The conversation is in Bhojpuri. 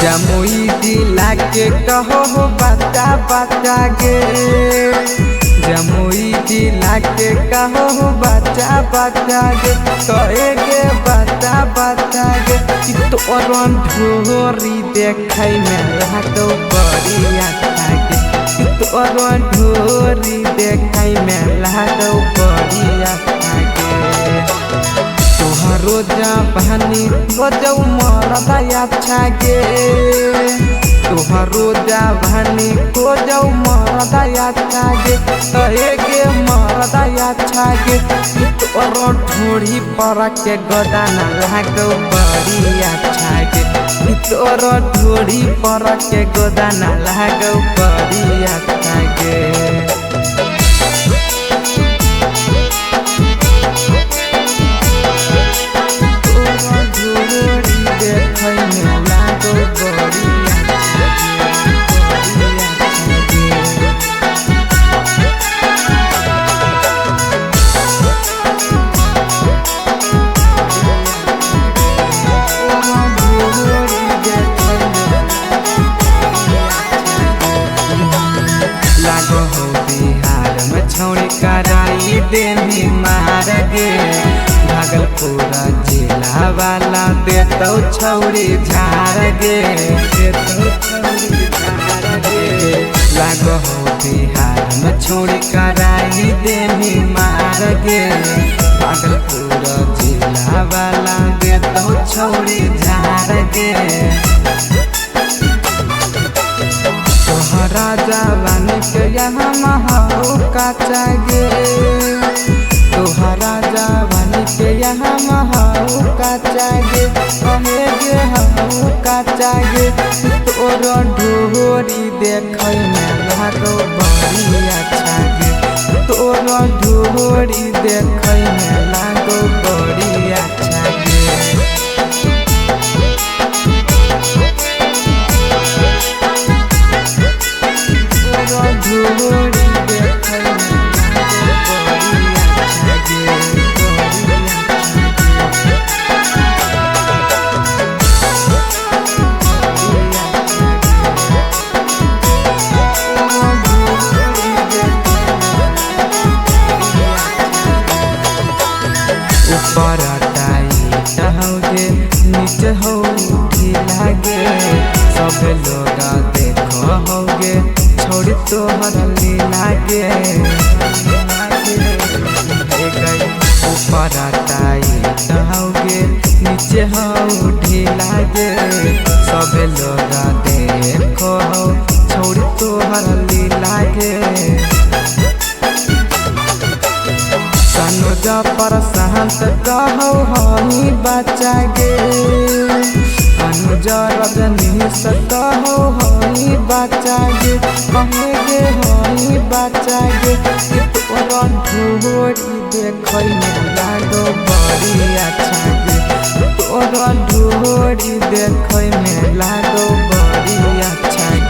जमुई जिला के कहो बच्चा बच्चा गे, जमुई जिला के कहो बच्चा बच्चा गे, कहे गे बच्चा बच्चा गे कि तोर ढोरी देखै में लागौ बड़ी अच्छा गे, कि तोर ढोरी देखै में लागौ बड़ी अच्छा गे। तोहरो जवानी गजौ मरदा अच्छा गे, तोहरो जवानी गजौ मरदा अच्छा गे, कहे गे मरदा अच्छा गे तोर ढोरी पर के गदाना लागौ बड़ी अच्छा गे, तोर ढोरी पर के गदाना लागौ बड़ी अच्छा गे। छौड़ी कराई देनी मार गे, भागलपुर जिला वाला देतौ छौड़ी झाड़ गे, देतौ छौड़ी झाड़ गे। लागो हो बिहार में छौड़ी कराई देनी मार गे, भागलपुर जिला वाला देतौ छौड़ी झाड़ गे। तोहरा जवानी के यहाँ महौ काचा गे, तोहरा जवानी के यहाँ महौ काचा गे, कहे गे हौ काचा गे तोर ढोरी देखै में लागौ बड़ी अच्छा गे, तोर ढोरी देखै में लागौ बड़ी अच्छा गे। ढोरी देखै में लागौ बड़ी अच्छा गे, बड़ी ऊपर टाइट हौ गे नीचे हौ ढीला गे, सब लोग देखो हौ गे छोड़ी तोहर लीला गे। ऊपर टाइट हौ गे नीचे हौ ढीला गे, सब लोग देखो हौ छोड़ी तोहर लीला गे। सनुज पर सहंत कहौ हमी बच्चा गे, अनुज रजनीश कहौ हमी बच्चा गे, कहे गे हमी बच्चा गे तोर ढोरी देखै में लागौ बड़ी अच्छा गे, तोर ढोरी देखै में लागौ बड़ी अच्छा गे।